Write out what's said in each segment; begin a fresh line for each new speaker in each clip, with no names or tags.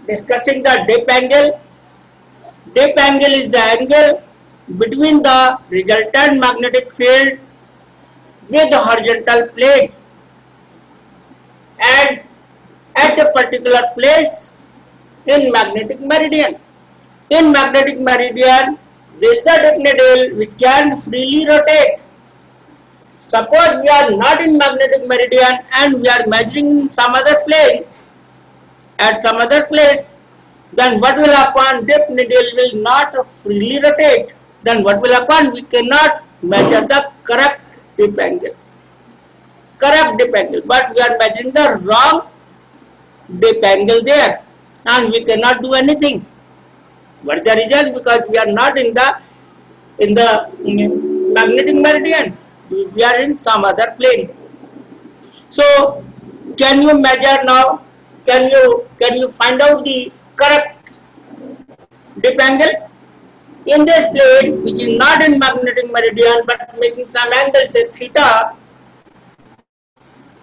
discussing the dip angle. Dip angle is the angle between the resultant magnetic field with the horizontal plane and at a particular place in magnetic meridian. In magnetic meridian, this is the dip needle which can freely rotate. Suppose we are not in magnetic meridian and we are measuring some other plane at some other place, then what will happen? Dip needle will not freely rotate. Then what will happen? We cannot measure the correct dip angle. Correct dip angle, but we are measuring the wrong dip angle there, and we cannot do anything. What is the result? Because we are not in the magnetic meridian. We are in some other plane. So, can you measure now? Can you find out the correct dip angle? In this plane, which is not in magnetic meridian but making some angle, say theta,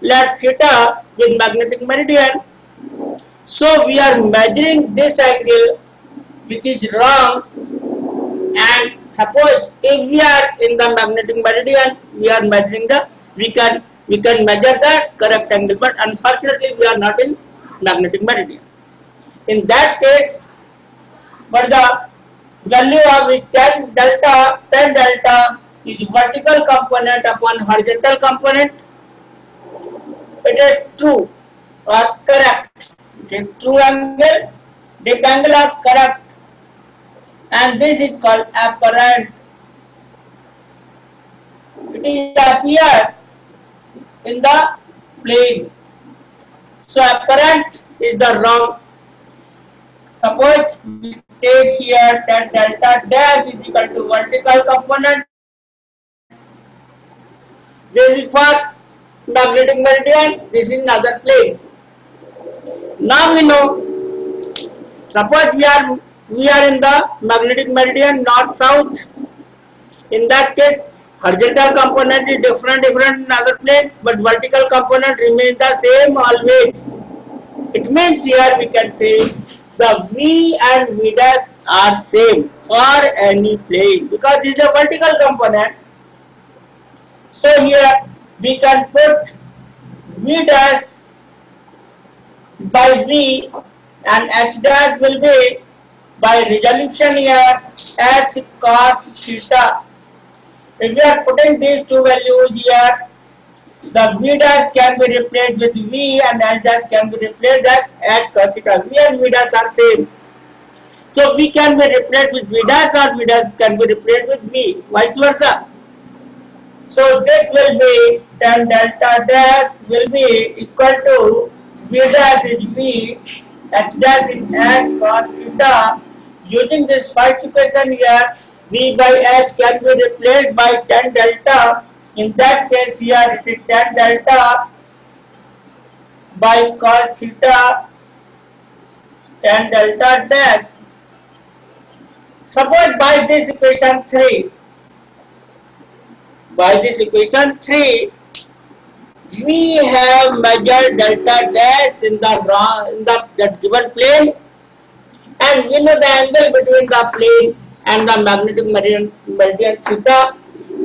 let theta with magnetic meridian. So we are measuring this angle which is wrong, and suppose if we are in the magnetic meridian, we are measuring we can measure the correct angle, but unfortunately we are not in magnetic meridian. In that case, but the value of is tan delta is vertical component upon horizontal component. It is true or correct. It is true angle, dip angle are correct, and this is called apparent. It is appeared in the plane. So apparent is the wrong. Suppose we take here that delta dash is equal to vertical component. This is for magnetic meridian, this is another plane. Now we know, suppose we are in the magnetic meridian north south. In that case, horizontal component is different in another plane, but vertical component remains the same always. It means here we can say the V and V dash are same for any plane because this is a vertical component. So here we can put V dash by V and H dash will be by resolution here H cos theta. If we are putting these two values here, the V dash can be replaced with V and H dash can be replaced as H cos theta. V and V dash are same. So V can be replaced with V dash or V dash can be replaced with V, vice versa. So this will be tan delta dash will be equal to V dash is V, H dash is H cos theta. Using this first equation here, V by H can be replaced by tan delta. In that case here it is tan delta by cos theta tan delta dash. Suppose by this equation 3, we have measured delta dash in the given plane, and we know the angle between the plane and the magnetic meridian theta.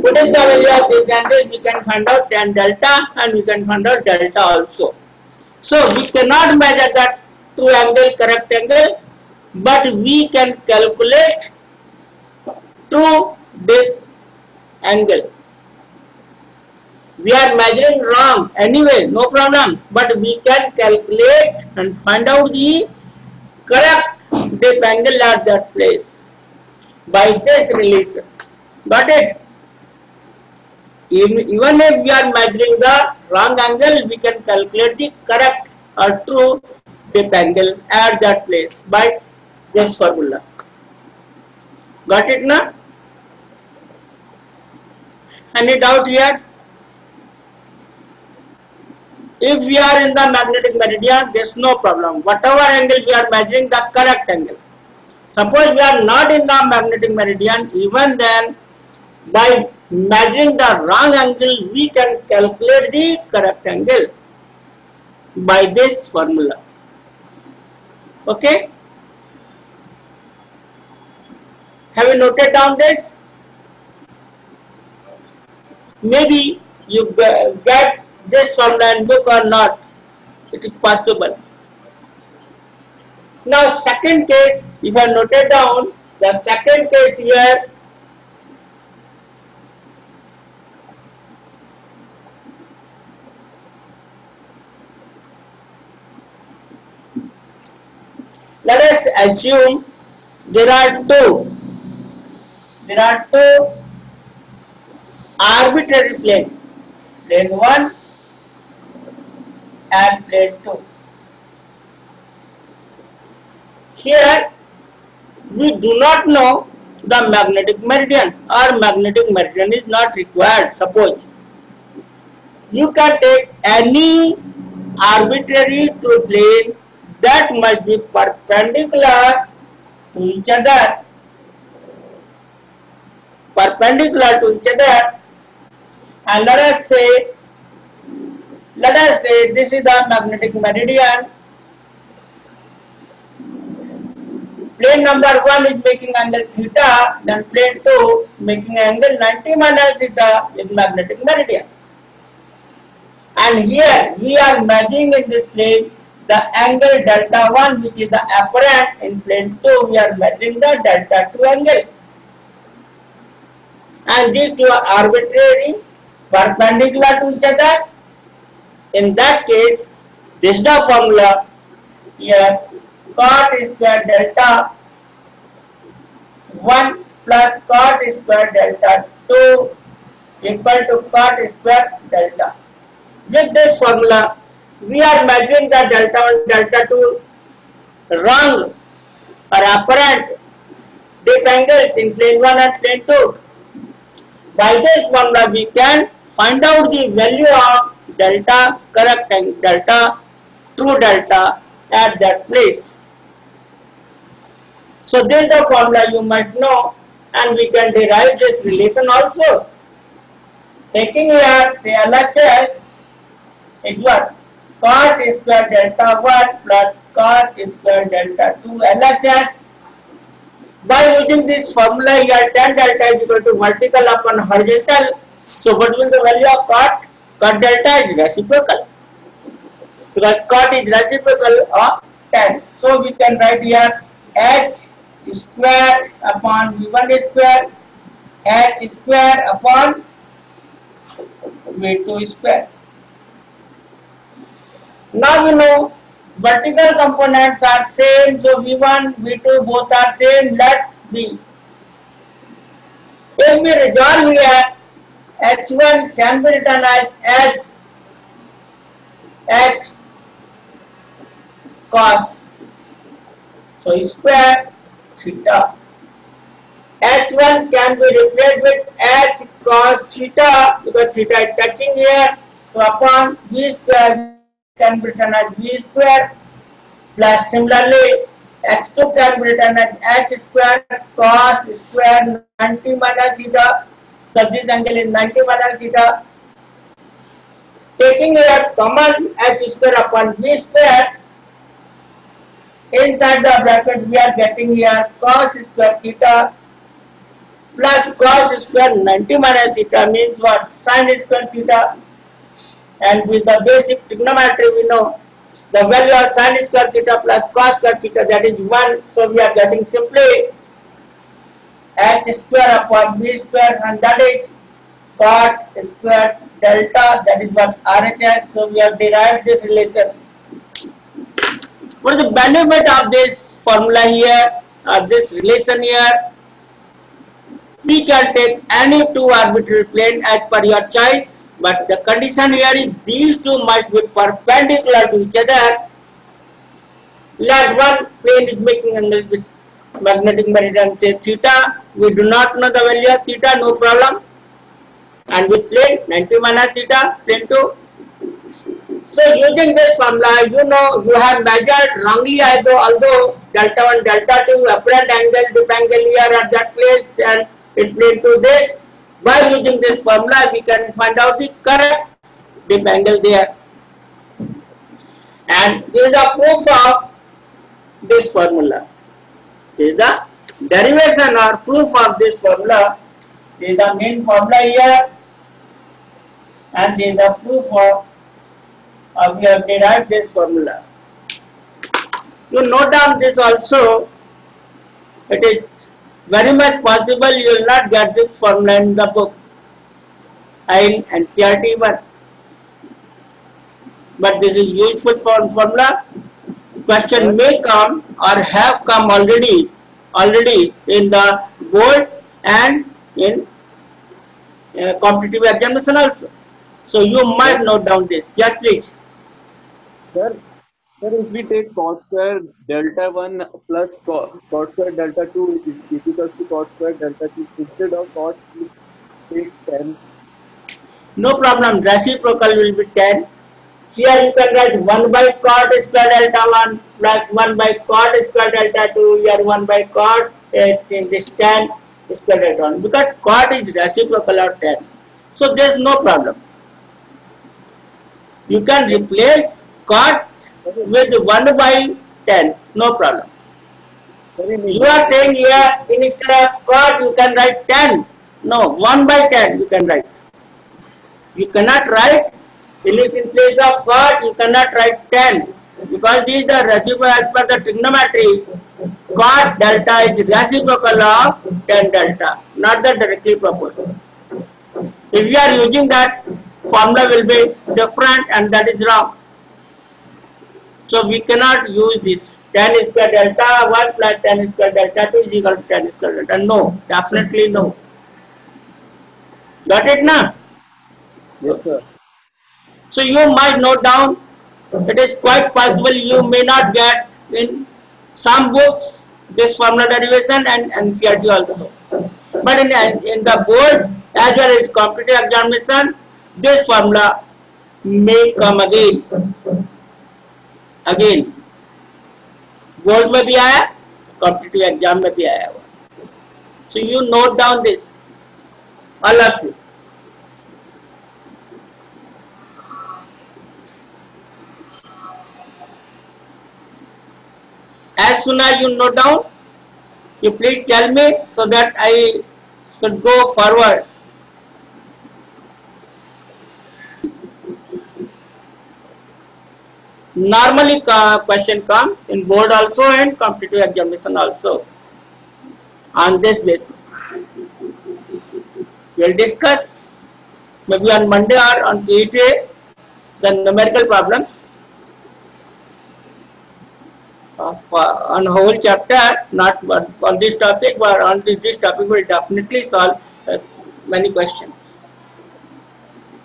Putting the value of this angle, we can find out tan delta and we can find out delta also. So we cannot measure that true angle, correct angle, but we can calculate true dip angle. We are measuring wrong anyway, no problem, but we can calculate and find out the correct dip angle at that place by this relation. Got it? Even if we are measuring the wrong angle, we can calculate the correct or true dip angle at that place by this formula. Got it now? Any doubt here? If we are in the magnetic meridian, there is no problem. Whatever angle we are measuring, the correct angle. Suppose we are not in the magnetic meridian, even then by measuring the wrong angle, we can calculate the correct angle by this formula. Okay, have you noted down this? Maybe you get this from the book or not. It is possible. Now second case, if I noted down the second case here, let us assume there are two arbitrary plane, plane 1 and plane 2. Here we do not know the magnetic meridian, or magnetic meridian is not required. Suppose you can take any arbitrary two plane that must be perpendicular to each other, and let us say this is the magnetic meridian. Plane number 1 is making angle theta, then plane 2 making angle 90 minus theta with magnetic meridian. And here we are measuring in this plane the angle delta 1, which is the apparent. In plane 2 we are measuring the delta 2 angle. And these two are arbitrary, perpendicular to each other. In that case, this is the formula here: cot square delta 1 plus cot square delta 2 equal to cot square delta. With this formula, we are measuring the delta 1, delta 2 wrong or apparent dip angles in plane 1 and plane 2. By this formula, we can find out the value of delta, correct and delta, true delta at that place. So this is the formula you must know, and we can derive this relation also. Taking here, say LHS is what? Cot square delta 1 plus cot square delta 2 LHS. By using this formula here, tan delta is equal to vertical upon horizontal. So what will the value of cot? Cot delta is reciprocal, because cot is reciprocal of tan. So we can write here h square upon v1 square, h square upon v2 square. Now we know vertical components are same, so v1, v2 both are same. Let be. If we resolve here, h1 can be written as h cos, so square theta. h1 can be replaced with h cos theta, because theta is touching here, so upon v square can be written as v square, plus similarly x2 can be written as h square cos square 90 minus theta. So this angle is 90 minus theta. Taking here common h square upon v square, inside the bracket we are getting here cos square theta plus cos square 90 minus theta means what? Sin square theta. And with the basic trigonometry we know the value of sin square theta plus cos square theta, that is 1. So we are getting simply h square upon v square, and that is cot square delta, that is what RHS. So we have derived this relation. What is the benefit of this formula here, or this relation here? We can take any two arbitrary plane as per your choice, but the condition here is these two must be perpendicular to each other. Let one plane is making angle with magnetic meridian, say theta. We do not know the value of theta, no problem. And with plane 90 minus theta, plane 2. So using this formula, you know you have measured wrongly, although delta 1, delta 2 apparent angle, dip angle here at that place, and in plane 2 this. By using this formula, we can find out the correct dip angle there. And this is a proof of this formula. This is the derivation or proof of this formula. This is the main formula here, and this is the proof of we have derived this formula. You note down this also. It is very much possible you will not get this formula in the book in NCERT 1, but this is useful formula. Question may come or have come already in the board and in competitive examination also. So you might note down this. Yes, please.
Sir, if we take cos square delta 1 plus cos square delta 2 is equal to cos square delta 3, instead of cos, we take 10.
No problem. Reciprocal will be 10. Here you can write 1 by cot square delta 1 plus 1 by cot square delta 2. Here 1 by cot in this 10 square delta 1. Because cot is reciprocal of 10. So there is no problem. You can replace cot with 1 by 10. No problem. You are saying here instead of cot you can write 10. No, 1 by 10 you can write. You cannot write, in place of cot, you cannot write 10 because these are reciprocal as per the trigonometry. Cot delta is reciprocal of 10 delta, not the directly proportional. If you are using that, formula will be different and that is wrong. So we cannot use this 10 square delta 1 plus 10 square delta 2 is equal to 10 square delta. No, definitely no. Got it now?
Yes, sir.
So you might note down, it is quite possible you may not get in some books this formula derivation and NCERT also. But in the board as well as competitive examination, this formula may come again. Board में भी आया, competitive exam में भी आया हुआ. So you note down this, all of you. As soon as you note down, you please tell me so that I should go forward. Normally question come in board also and competitive examination also on this basis. We will discuss maybe on Monday or on Tuesday the numerical problems on whole chapter, not on this topic, but on this topic will definitely solve many questions.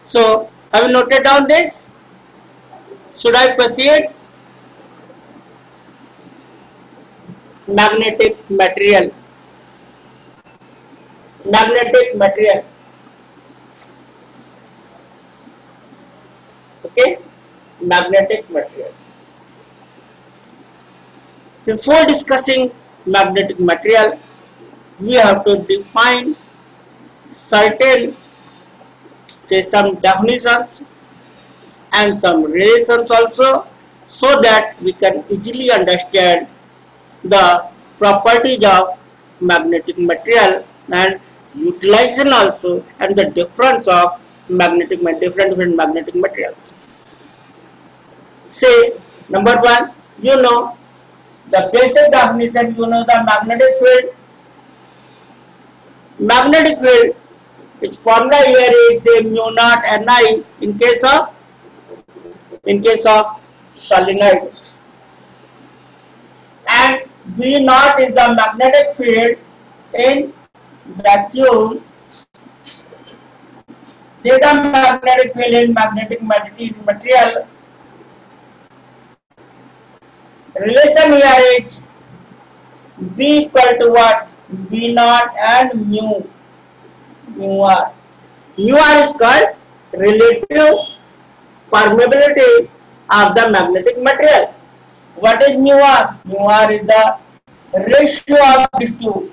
So have you noted down this? Should I proceed? Magnetic material. Okay, magnetic material. Before discussing magnetic material, we have to define certain, say, some definitions and some relations also, so that we can easily understand the properties of magnetic material and utilization also, and the difference of different magnetic materials. Say, number one, you know the basic definition, you know the magnetic field. Magnetic field, its formula here is mu naught Ni in case of solenoid, and V naught is the magnetic field in vacuum. This is the magnetic field in magnetic material. Relation here is B equal to what? V naught and mu r. Mu r is called relative permeability of the magnetic material. What is mu r? Mu r is the ratio of these two.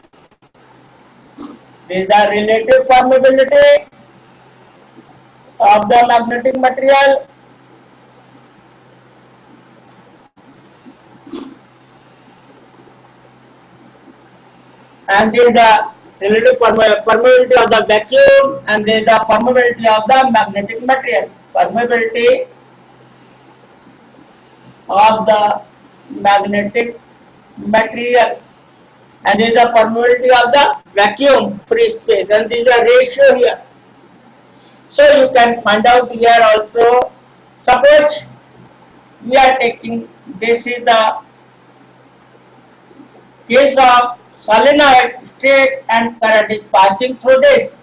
This is the relative permeability of the magnetic material. and there is the relative permeability of the vacuum, and there is the permeability of the magnetic material. Permeability of the magnetic material, and there is the permeability of the vacuum free space, and this is the ratio here. So you can find out here also. Suppose we are taking, this is the case of solenoid, state and current is passing through this.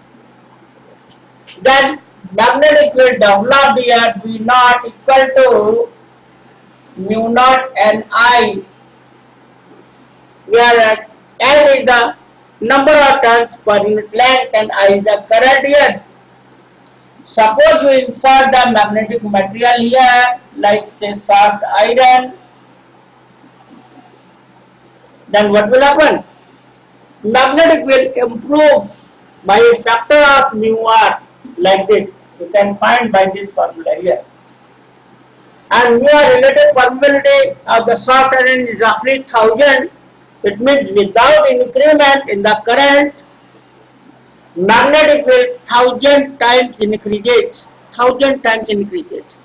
Then magnetic field developed here V naught equal to mu naught N I, whereas N is the number of turns per unit length and I is the current here. Suppose you insert the magnetic material here, like say soft iron, then what will happen? Magnetic field improves by a factor of mu r, like this. You can find by this formula here. And mu r relative permeability of the soft iron is roughly 1000. It means without increment in the current, magnetic field 1000 times increases. 1000 times increases.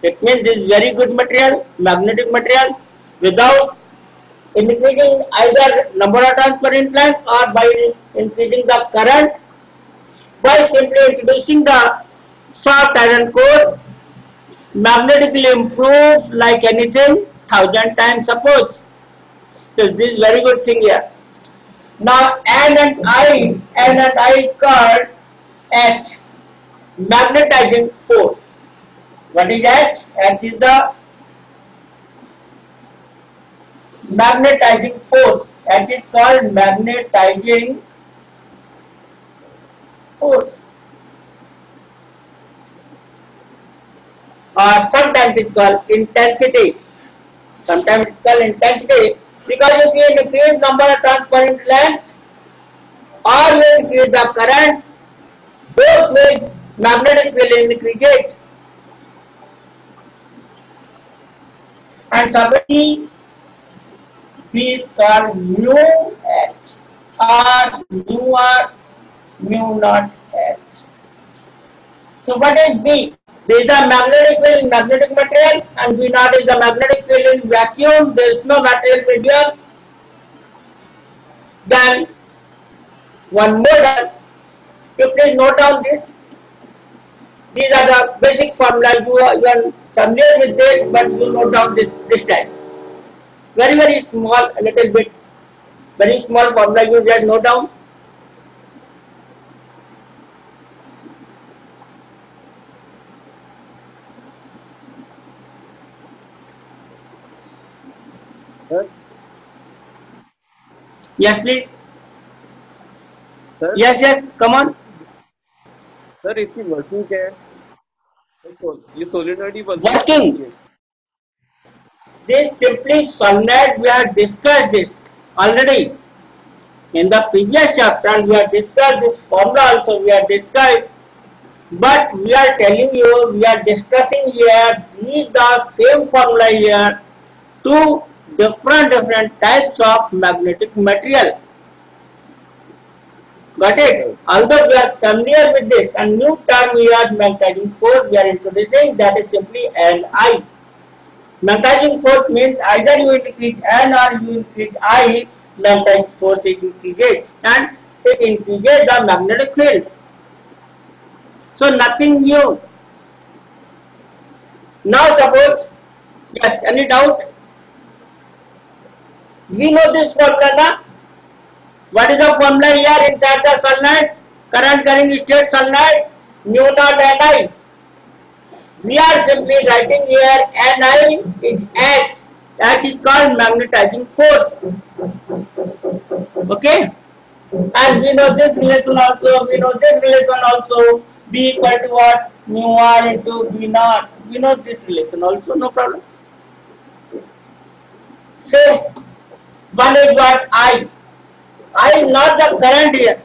It means this is very good material, magnetic material, without increasing either number of turns per unit length or by increasing the current. By simply introducing the soft iron core, magnetically improves like anything 1000 times suppose. So this is very good thing here. Now N and I is called H, magnetizing force. What is H? H is the magnetizing force. H is called magnetizing force, or sometimes it's called intensity. Sometimes it's called intensity because you see an increased number of turns per unit length or you increase the current, both ways magnetic field increases. And suddenly B is called mu H or mu r mu naught H. So what is B? B is the magnetic field in magnetic material and V naught is the magnetic field in vacuum. There is no material medium. Then one more done. You please note down this. These are the basic formula. You are familiar with this, but you note down this time. Very small, a little bit. Very small formula. You just note down.
Sir,
Yes, please.
sir,
Yes. Come on.
sir, इसकी working क्या है? ये solenoid he
Working. This simply solenoid. We have discussed this already in the previous chapter. We have discussed this formula also. We have discussed, but we are telling you, we are discussing here. These are same formula here. Two different types of magnetic material. Got it? Although we are familiar with this, and new term we are magnetizing force we are introducing, that is simply Ni. Magnetizing force means either you increase N or you increase I, magnetizing force increases and it increases the magnetic field. So nothing new. Now suppose, yes, any doubt? We know this formula now. What is the formula here inside the solenoid? Current carrying state solenoid, mu naught Ni. We are simply writing here Ni is H. H is called magnetizing force. Okay? And we know this relation also. B equal to what? Mu r into V naught. We know this relation also, no problem. Say, one is what? I is not the current here.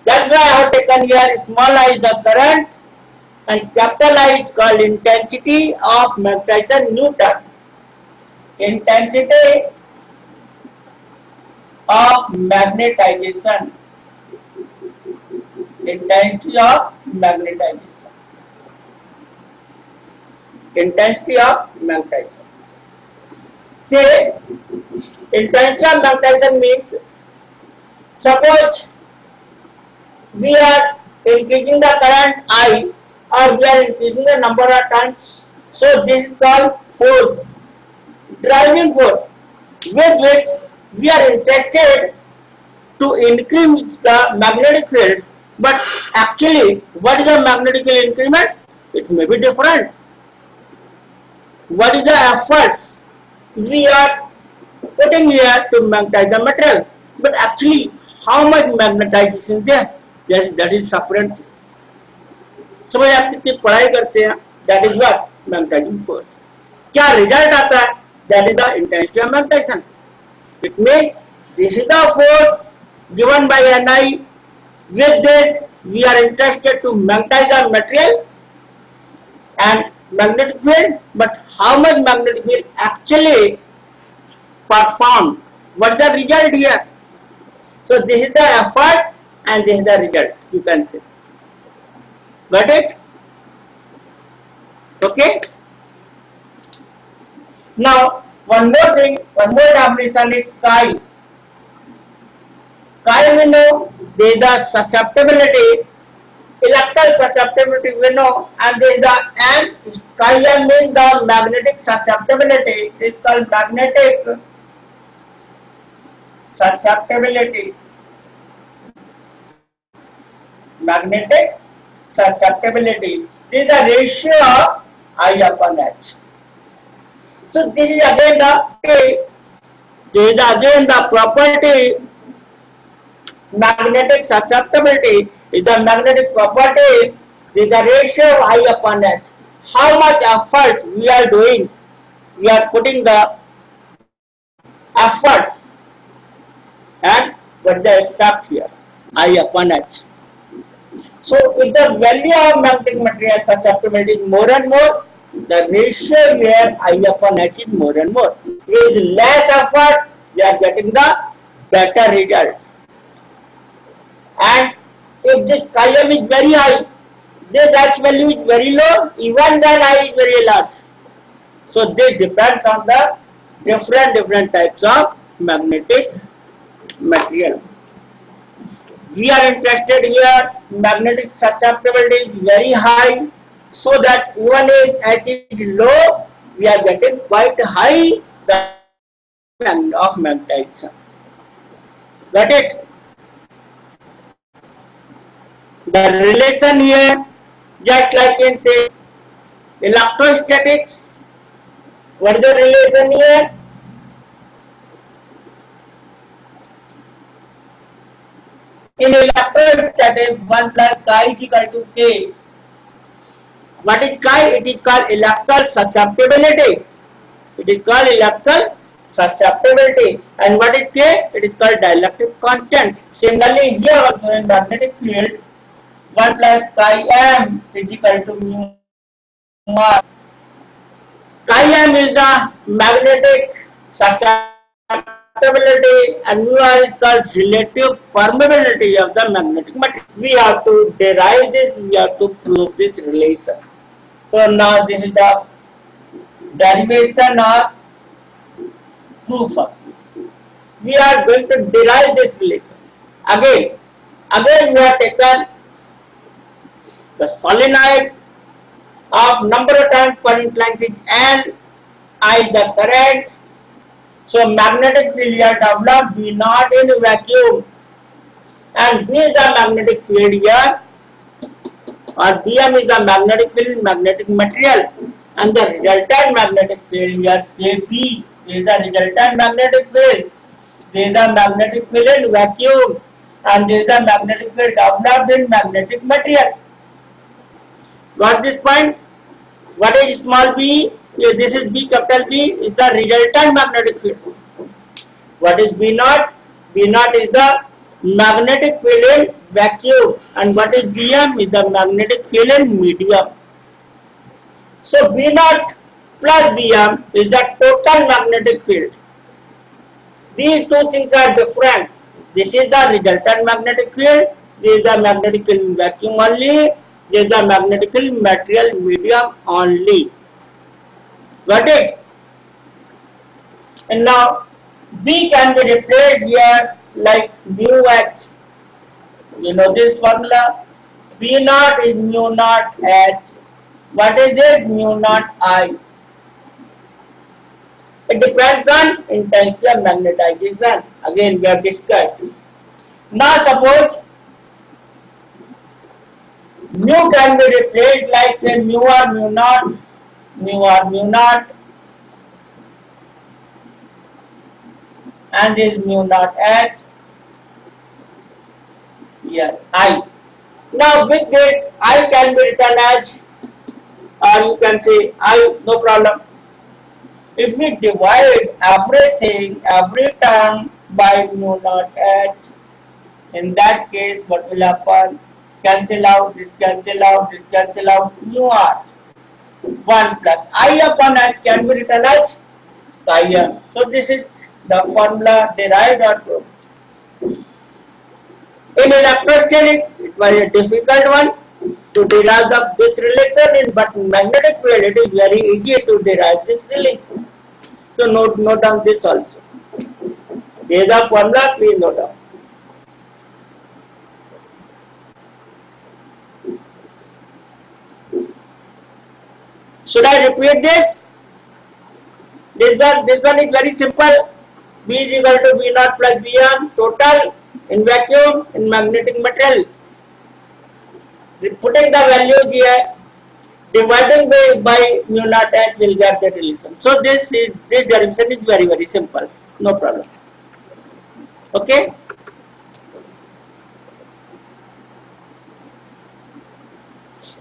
That's why I have taken here small I is the current and capital I is called intensity of magnetization Newton. Intensity of magnetization. Intensity of magnetization. Intensity of magnetization. Say, intensity of magnetization means, suppose we are increasing the current I, or we are increasing the number of turns. So this is called force, driving force, with which we are interested to increase the magnetic field. But actually, what is the magnetic field increment? It may be different. What is the efforts we are putting here to magnetize the material? But actually, how much magnetization there? That is separate. समझ आप कितनी पढ़ाई करते हैं, that is what magnetizing force. क्या result आता है? That is the intensity of magnetization. It means this is the force given by Ni. With this, we are interested to magnetize the material and magnetic field. But how much magnetic field actually performed? What is the result here? So this is the effort and this is the result, you can say. Got it? Okay. Now one more thing, one more definition is chi. Chi we know there is the susceptibility, electrical susceptibility we know, and there is the M. Chi M means the magnetic susceptibility. It is called magnetic susceptibility. Magnetic susceptibility. This is the ratio of I upon H. So this is again the property. Magnetic susceptibility is the magnetic property. This is the ratio of I upon H. How much effort we are doing? We are putting the efforts, and what the effect here? I upon H. So if the value of magnetic material susceptibility is more and more, the ratio here I upon H is more and more. With less effort, we are getting the better result. And if this chi m is very high, this H value is very low, even then I is very large. So this depends on the different types of magnetic material. We are interested here, magnetic susceptibility is very high, so that even if H is low, we are getting quite high of magnetization. Got it? The relation here, just like in say electrostatics, what is the relation here? In electrostatics, 1 plus chi is equal to K. What is chi? It is called electrical susceptibility. It is called electrical susceptibility. And what is K? It is called dielectric constant. Similarly, here also in magnetic field, 1 plus chi m is equal to mu r. Chi m is the magnetic susceptibility and mu r is called relative permeability of the magnetic material. We have to derive this, we have to prove this relation. So now this is the derivation or proof of this. We are going to derive this relation. Again we have taken the solenoid of number of turns per inch length is N, I is the current. So magnetic field here developed B naught in the vacuum, and B is the magnetic field here, or Bm is the magnetic field in magnetic material, and the resultant magnetic field here say B is the resultant magnetic field. This is the magnetic field in vacuum, and this is the magnetic field developed in magnetic material. Got this point? What is small b? This is B, capital B is the resultant magnetic field. What is B naught? B naught is the magnetic field in vacuum, and what is Bm is the magnetic field in medium. So B naught plus Bm is the total magnetic field. These two things are different. This is the resultant magnetic field. This is the magnetic field in vacuum only. This is the magnetic field material medium only. Got it? And now B can be replaced here like mu h. You know this formula. B naught is mu naught h. What is this? Mu naught I. It depends on intensity of magnetization. Again, we have discussed. Now suppose mu can be replaced like say mu or mu naught, and this mu naught h. Here I. Now with this I can be written as, or you can say I, no problem. If we divide everything, every term by mu naught h, in that case what will happen? Cancel out, this cancel out, this cancel out, mu r. 1 plus I upon h can be written as chi m. So this is the formula derived out from. In electrostatic, it was a difficult one to derive this relation, but in magnetic field it is very easy to derive this relation. So note down this also. There is a formula, please note down. Should I repeat this? This one is very simple. B is equal to V naught plus Vm total in vacuum in magnetic material. Putting the values here, dividing by mu naught h will get the relation. So this derivation is very simple. No problem. Okay.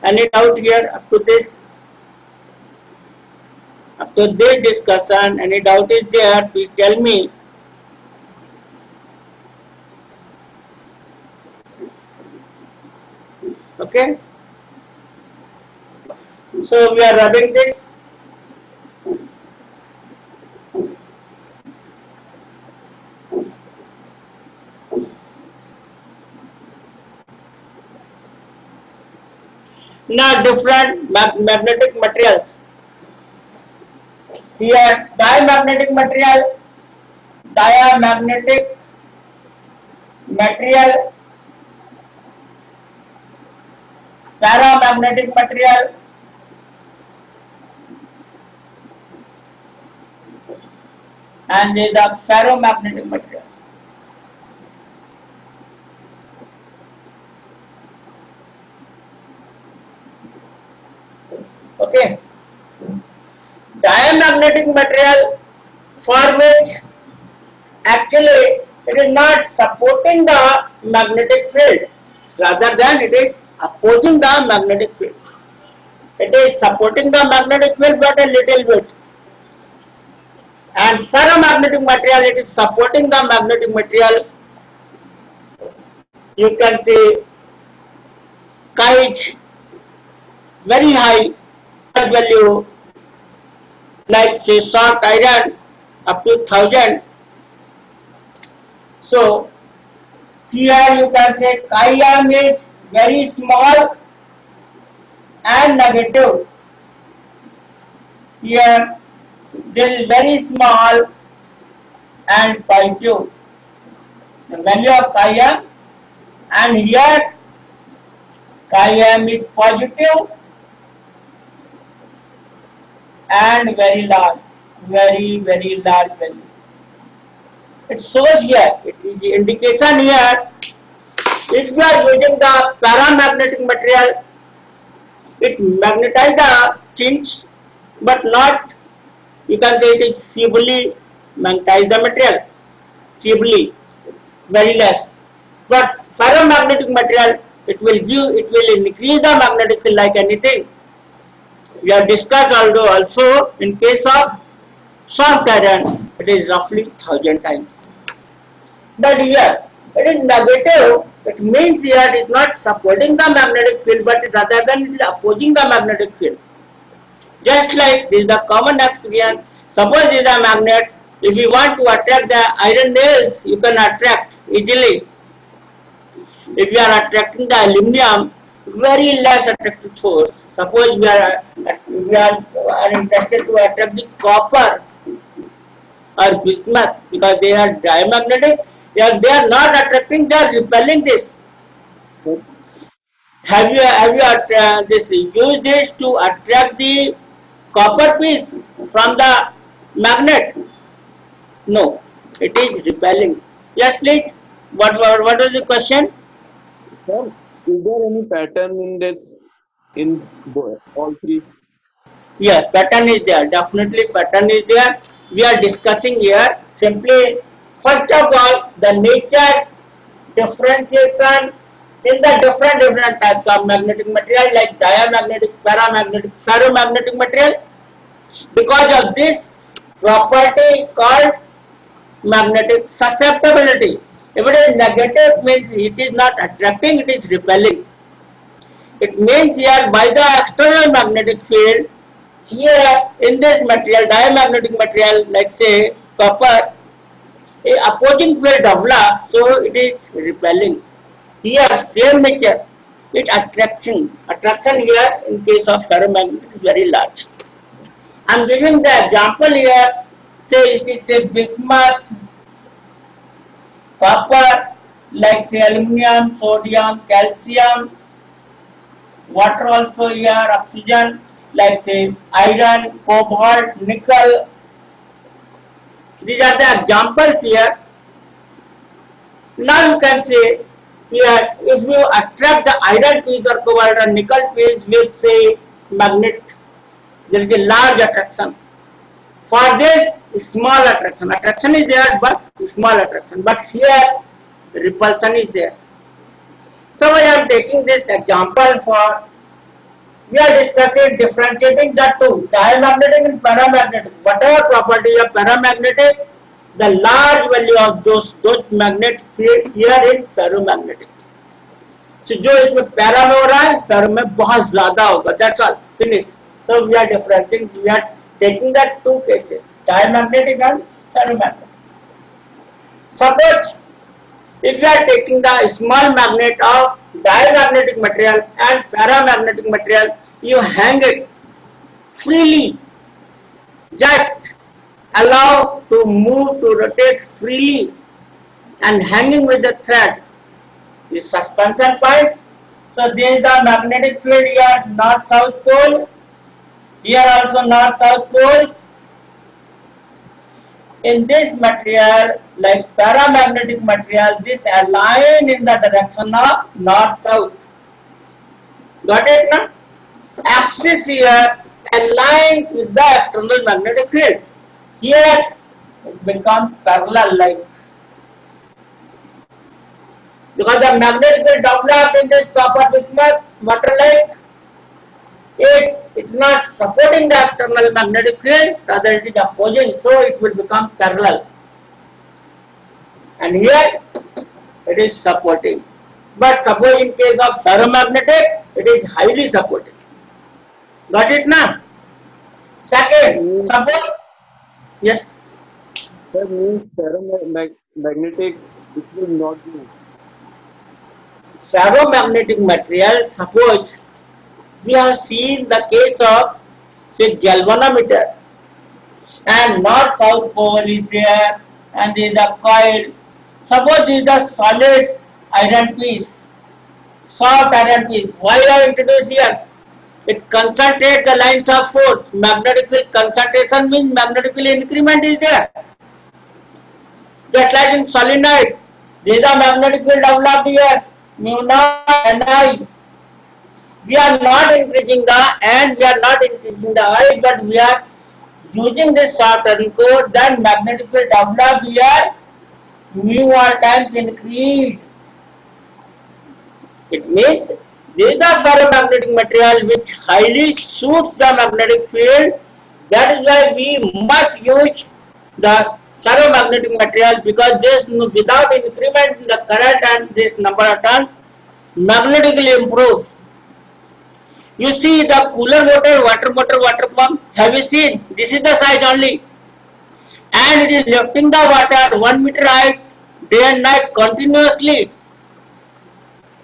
Any doubt here up to this? Up to this discussion, any doubt is there? Please tell me. Okay. So we are rubbing this. Now different magnetic materials. Here diamagnetic material, paramagnetic material, and the ferromagnetic material. Okay. Diamagnetic material, for which actually it is not supporting the magnetic field, rather than it is opposing the magnetic field. It is supporting the magnetic field but a little bit. And ferromagnetic material, it is supporting the magnetic material. You can see Chi very high value, like say soft iron up to 1000. So here you can say chi m is very small and negative. Here this is very small and positive, the value of chi m, and here chi m is positive and very large value. It shows here, it is the indication here. If you are using the paramagnetic material, it magnetizes the things but not, you can say it is feebly magnetize the material, feebly, very less. But ferromagnetic material, it will increase the magnetic field like anything. We have discussed also in case of soft iron, it is roughly 1000 times. But here it is negative. It means here it is not supporting the magnetic field, but rather than it is opposing the magnetic field. Just like this is the common experience. Suppose this is a magnet If you want to attract the iron nails, you can attract easily. If you are attracting the aluminum, very less attractive force. Suppose we are interested to attract the copper or bismuth because they are diamagnetic. They are not attracting; they are repelling this. Have you used this to attract the copper piece from the magnet? No, it is repelling. Yes, please. What was the question?
Sir, is there any pattern in this in all three?
Yeah, pattern is there. Definitely pattern is there. We are discussing here simply, first of all, the nature differentiation in the different types of magnetic material like diamagnetic, paramagnetic, ferromagnetic material. Because of this property called magnetic susceptibility. If it is negative, means it is not attracting, it is repelling. It means here by the external magnetic field, here in this material, diamagnetic material, like say copper, a opposing field develops, so it is repelling. Here, same nature, it attraction. Attraction here in case of ferromagnetic is very large. I am giving the example here, say it is a bismuth, copper, like say aluminum, sodium, calcium, water also here, oxygen, like say iron, cobalt, nickel. These are the examples here. Now you can say here, if you attract the iron piece or cobalt or nickel piece with say magnet, there is a large attraction. For this, small attraction. Attraction is there, but small attraction. But here, repulsion is there. So I am taking this example for, we are discussing differentiating the two, diamagnetic and paramagnetic. Whatever property of paramagnetic, the large value of those magnet create here in ferromagnetic. So जो इसमें para में हो रहा है, फेरो में बहुत ज्यादा होगा. That's all. Finish. So we are differentiating. We are taking the two cases, diamagnetic and ferromagnetic. Suppose if you are taking the small magnet of diamagnetic material and paramagnetic material, you hang it freely, just allow to move, to rotate freely, and hanging with the thread is suspension point. So this is the magnetic field here, north-south pole. Here also north-south pole. In this material, like paramagnetic material, this align in the direction of north-south. Got it now? Axis here aligns with the external magnetic field. Here it becomes parallel like. Because the magnetic field developed in this copper bismuth water like, it's not supporting the external magnetic field, rather it is opposing, so it will become parallel. And here it is supporting. But suppose in case of ferromagnetic, it is highly supporting. Got it now? Second, suppose, yes.
That means ferromagnetic, it will not move.
Ferromagnetic material, suppose we have seen the case of say galvanometer, and north-south pole is there, and there is the coil. Suppose this is the solid iron piece, soft iron piece. Why I introduce here? It concentrates the lines of force. Magnetic field concentration means magnetic field increment is there. Just like in solenoid, there is a magnetic field developed here, mu naught Ni. We are not increasing the N, we are not increasing the I, but we are using this short turn code, then magnetic field developed here, mu r times increased. It means this is the ferromagnetic material which highly suits the magnetic field. That is why we must use the ferromagnetic material, because this without increment in the current and this number of turns magnetically improves. You see the cooler motor, water motor, water pump. Have you seen? This is the size only. and it is lifting the water 1 meter height day and night continuously.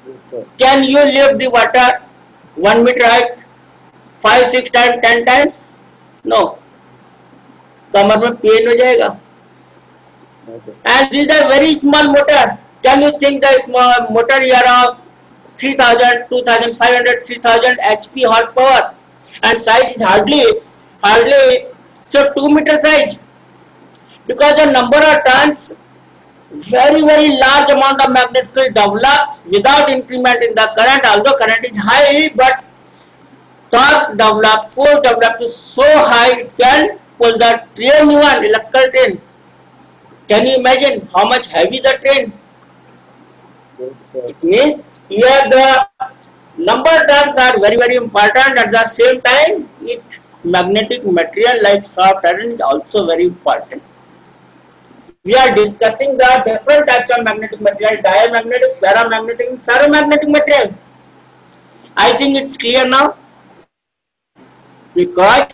Yes, sir.
Can you lift the water 1 meter height 5, 6 times, 10 times? No. कमर में pen हो जाएगा.
Okay.
And these are very small motor. Can you think the small motor here of 3000, 2500, 3000 HP horsepower, and size is hardly so 2 meter size, because the number of turns, very large amount of magnetic field develops without increment in the current, although current is high, but torque develops, force develops is so high it can pull the train, even electrical train. Can you imagine how much heavy the train?
Yes, sir.
It means here the number terms are very important. At the same time, magnetic material like soft iron is also very important. We are discussing the different types of magnetic material: diamagnetic, paramagnetic, ferromagnetic material. I think it's clear now, because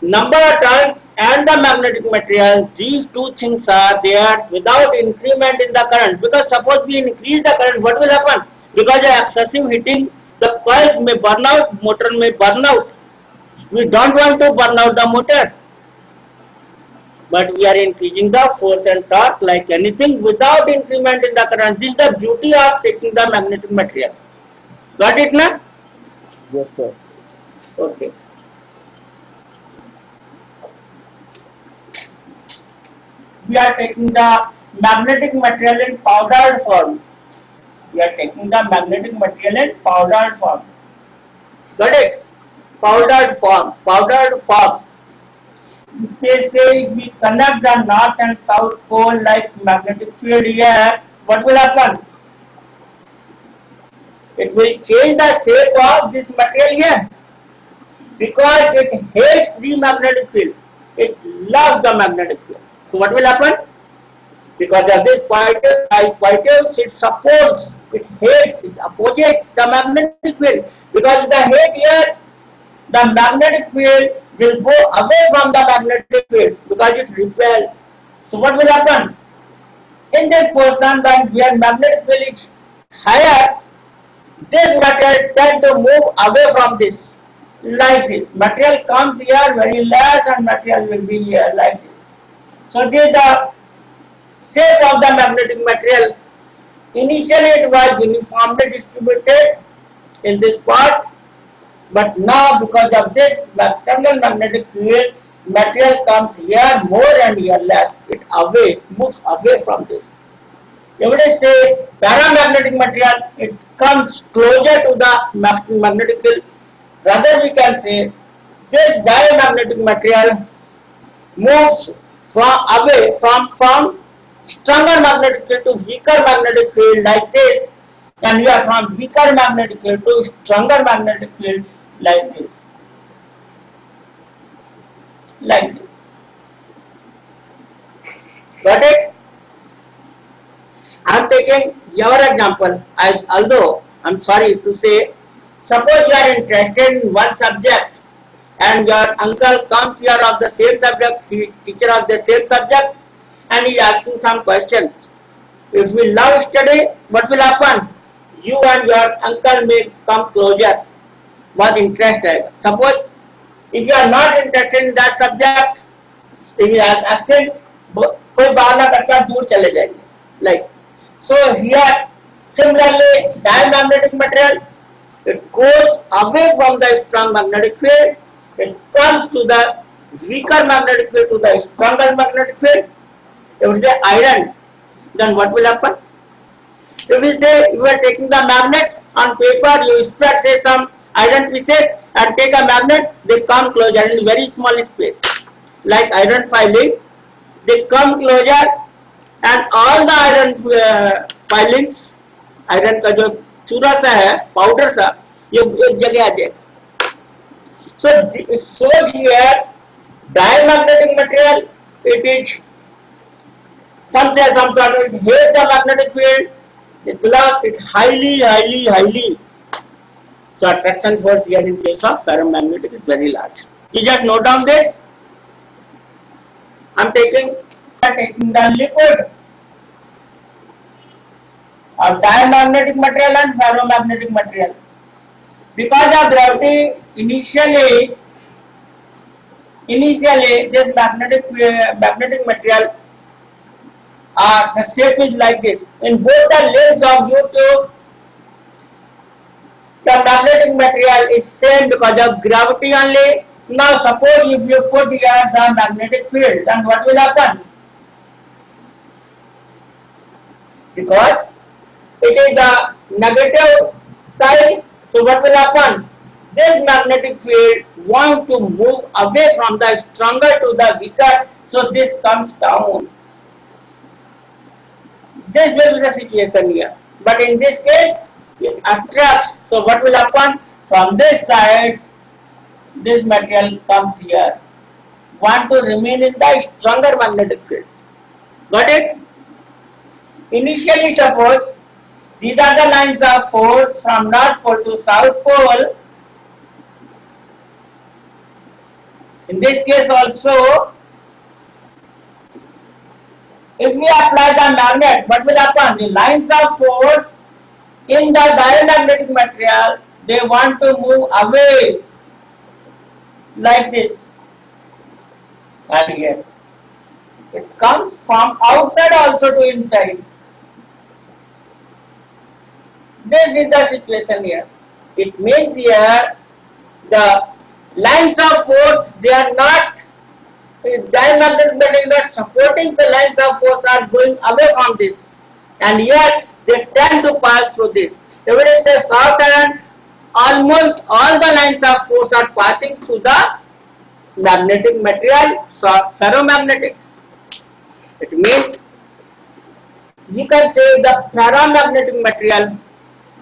number of turns and the magnetic material, these two things are there without increment in the current. Because suppose we increase the current, what will happen? Because of excessive heating, the coils may burn out, motor may burn out. We don't want to burn out the motor, but we are increasing the force and torque like anything without increment in the current. This is the beauty of taking the magnetic material. Got it now?
Yes, sir.
Okay. We are taking the magnetic material in powdered form. We are taking the magnetic material in powdered form. Got it? Powdered form. Powdered form. They say if we connect the north and south pole like magnetic field here, what will happen? It will change the shape of this material here, because it hates the magnetic field. It loves the magnetic field. So what will happen? Because of this positive, it supports, it hates, it opposes the magnetic field. Because of the hate here, the magnetic field will go away from the magnetic field because it repels. So what will happen? In this portion, where magnetic field is higher, this material tend to move away from this, like this. Material comes here very less and material will be here like this. So this is the shape of the magnetic material. Initially it was uniformly distributed in this part, but now because of this external magnetic field, material comes here more and here less. It moves away from this. If we say paramagnetic material, it comes closer to the magnetic field. Rather we can say this diamagnetic material moves away from stronger magnetic field to weaker magnetic field like this, and we are from weaker magnetic field to stronger magnetic field like this. Like this. Got it? I am taking your example, although I am sorry to say, suppose you are interested in one subject and your uncle comes here of the same subject, he is teacher of the same subject, and he is asking some questions. If we love study, what will happen? You and your uncle may come closer. बहुत interest आएगा. Suppose if you are not interested in that subject, if you are asking, कोई बहाना करके दूर चले जाएंगे. Like so here, similarly, diamagnetic material, it goes away from the strong magnetic field. It comes to the weaker magnetic field to the stronger magnetic field. If we say iron, then what will happen? If we say you are taking the magnet on paper, you spread say some iron pieces and take a magnet, they come closer in very small space. Like iron filing, they come closer and all the iron filings, iron का जो चूरा सा है, powder सा, ये एक जगह आ जाएगा. So it shows here diamagnetic material, it is something some sort of it hates the magnetic field, it loves it highly. So attraction force here in case of ferromagnetic is very large. You just note down this. I'm taking the liquid or diamagnetic material and ferromagnetic material. Because of gravity, initially this magnetic material, the shape is like this. In both the limbs of U2, the magnetic material is same because of gravity only. Now suppose if you put here the magnetic field, then what will happen? Because it is a negative type, so what will happen? This magnetic field wants to move away from the stronger to the weaker, so this comes down. This will be the situation here. But in this case, it attracts. So what will happen? From this side, this material comes here. Want to remain in the stronger magnetic field. Got it? Initially, suppose these are the lines of force from North Pole to South Pole. In this case also, if we apply the magnet, what will happen? The lines of force in the diamagnetic material, they want to move away like this. And here, it comes from outside also to inside. This is the situation here. It means here the lines of force, they are not diamagnetic material supporting the lines of force are going away from this, and yet they tend to pass through this. If it is a soft iron, almost all the lines of force are passing through the magnetic material, ferromagnetic. It means you can say the ferromagnetic material,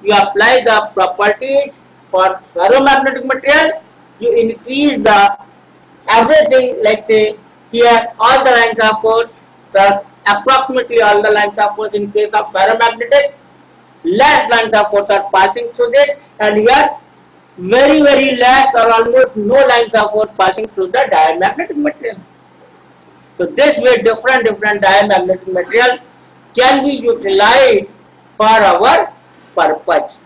you apply the properties for ferromagnetic material, you increase the everything, like say here all the lines of force, approximately all the lines of force in case of ferromagnetic, less lines of force are passing through this, and here very less or almost no lines of force passing through the diamagnetic material. So this way different diamagnetic material can be utilized for our purpose.